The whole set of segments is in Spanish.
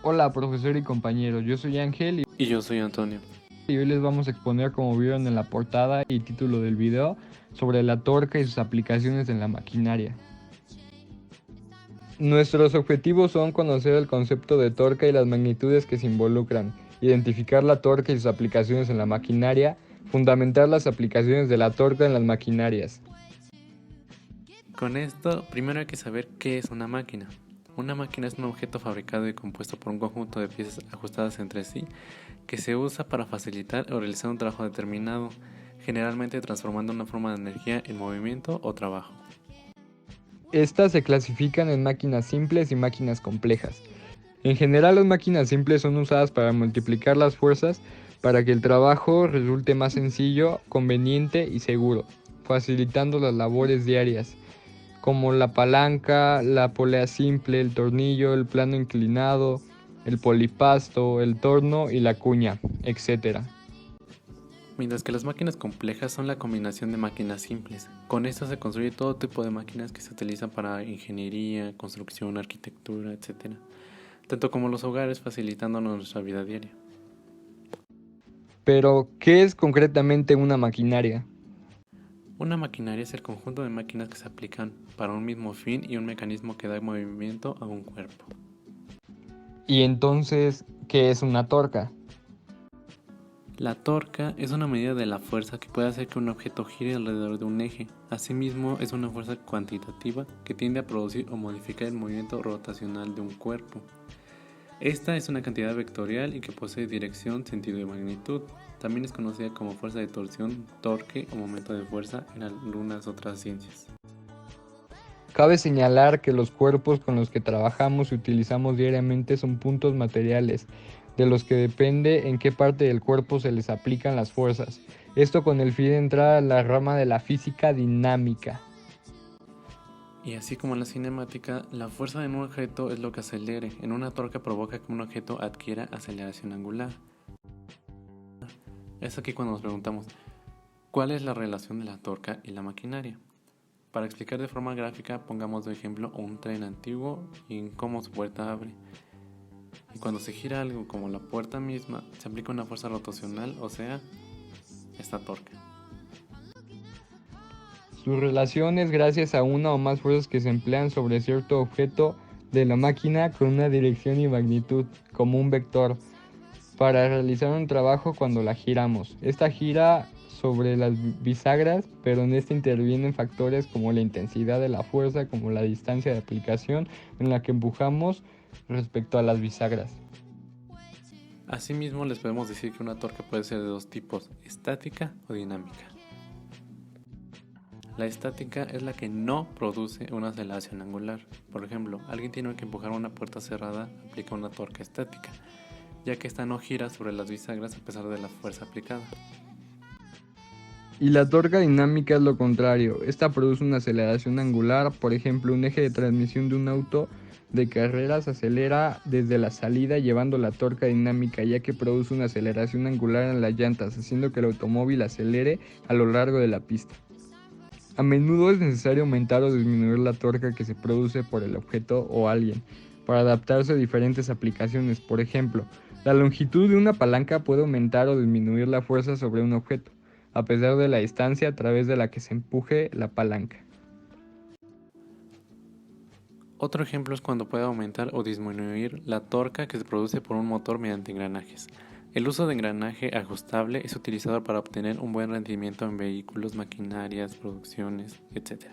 Hola, profesor y compañeros, yo soy Ángel Y yo soy Antonio. y hoy les vamos a exponer, como vieron en la portada y título del video, sobre la torca y sus aplicaciones en la maquinaria. Nuestros objetivos son conocer el concepto de torca y las magnitudes que se involucran, identificar la torca y sus aplicaciones en la maquinaria, fundamentar las aplicaciones de la torca en las maquinarias. Con esto, primero hay que saber qué es una máquina. Una máquina es un objeto fabricado y compuesto por un conjunto de piezas ajustadas entre sí que se usa para facilitar o realizar un trabajo determinado, generalmente transformando una forma de energía en movimiento o trabajo. Estas se clasifican en máquinas simples y máquinas complejas. En general, las máquinas simples son usadas para multiplicar las fuerzas para que el trabajo resulte más sencillo, conveniente y seguro, facilitando las labores diarias, como la palanca, la polea simple, el tornillo, el plano inclinado, el polipasto, el torno y la cuña, etc. Mientras que las máquinas complejas son la combinación de máquinas simples. Con estas se construye todo tipo de máquinas que se utilizan para ingeniería, construcción, arquitectura, etc. Tanto como los hogares, facilitándonos nuestra vida diaria. Pero, ¿qué es concretamente una maquinaria? Una maquinaria es el conjunto de máquinas que se aplican para un mismo fin y un mecanismo que da movimiento a un cuerpo. Y entonces, ¿qué es una torca? La torca es una medida de la fuerza que puede hacer que un objeto gire alrededor de un eje. Asimismo, es una fuerza cuantitativa que tiende a producir o modificar el movimiento rotacional de un cuerpo. Esta es una cantidad vectorial y que posee dirección, sentido y magnitud. También es conocida como fuerza de torsión, torque o momento de fuerza en algunas otras ciencias. Cabe señalar que los cuerpos con los que trabajamos y utilizamos diariamente son puntos materiales, de los que depende en qué parte del cuerpo se les aplican las fuerzas. Esto con el fin de entrar a la rama de la física dinámica. Y así como en la cinemática, la fuerza en un objeto es lo que acelere. En una torca provoca que un objeto adquiera aceleración angular. Es aquí cuando nos preguntamos, ¿cuál es la relación de la torca y la maquinaria? Para explicar de forma gráfica, pongamos de ejemplo un tren antiguo y en cómo su puerta abre. Y cuando se gira algo como la puerta misma, se aplica una fuerza rotacional, o sea, esta torca. Su relación es gracias a una o más fuerzas que se emplean sobre cierto objeto de la máquina con una dirección y magnitud, como un vector, para realizar un trabajo cuando la giramos. Esta gira sobre las bisagras, pero en esta intervienen factores como la intensidad de la fuerza, como la distancia de aplicación en la que empujamos respecto a las bisagras. Asimismo, les podemos decir que una torca puede ser de dos tipos, estática o dinámica. La estática es la que no produce una aceleración angular. Por ejemplo, alguien tiene que empujar una puerta cerrada, aplica una torca estática, ya que esta no gira sobre las bisagras a pesar de la fuerza aplicada. Y la torca dinámica es lo contrario. Esta produce una aceleración angular, por ejemplo, un eje de transmisión de un auto de carreras acelera desde la salida llevando la torca dinámica, ya que produce una aceleración angular en las llantas, haciendo que el automóvil acelere a lo largo de la pista. A menudo es necesario aumentar o disminuir la torca que se produce por el objeto o alguien, para adaptarse a diferentes aplicaciones. Por ejemplo, la longitud de una palanca puede aumentar o disminuir la fuerza sobre un objeto, a pesar de la distancia a través de la que se empuje la palanca. Otro ejemplo es cuando puede aumentar o disminuir la torca que se produce por un motor mediante engranajes. El uso de engranaje ajustable es utilizado para obtener un buen rendimiento en vehículos, maquinarias, producciones, etc.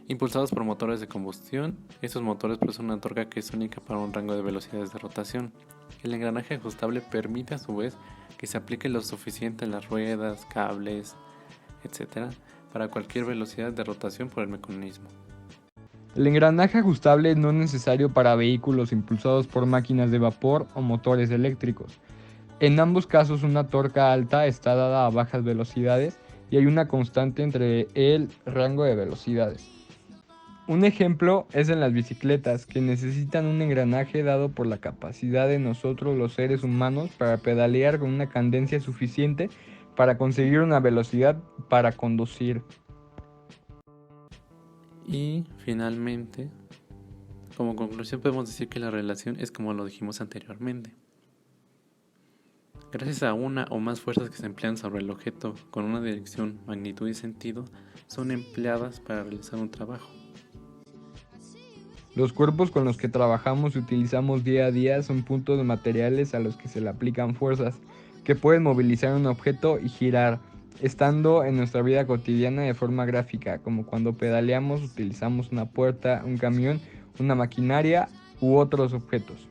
Impulsados por motores de combustión, estos motores producen una torca que es única para un rango de velocidades de rotación. El engranaje ajustable permite a su vez que se aplique lo suficiente en las ruedas, cables, etc. para cualquier velocidad de rotación por el mecanismo. El engranaje ajustable no es necesario para vehículos impulsados por máquinas de vapor o motores eléctricos. En ambos casos una torca alta está dada a bajas velocidades y hay una constante entre el rango de velocidades. Un ejemplo es en las bicicletas, que necesitan un engranaje dado por la capacidad de nosotros los seres humanos para pedalear con una cadencia suficiente para conseguir una velocidad para conducir. Y finalmente, Como conclusión podemos decir que la relación es como lo dijimos anteriormente. Gracias a una o más fuerzas que se emplean sobre el objeto con una dirección, magnitud y sentido, son empleadas para realizar un trabajo. Los cuerpos con los que trabajamos y utilizamos día a día son puntos materiales a los que se le aplican fuerzas, que pueden movilizar un objeto y girar, estando en nuestra vida cotidiana de forma gráfica, como cuando pedaleamos, utilizamos una puerta, un camión, una maquinaria u otros objetos.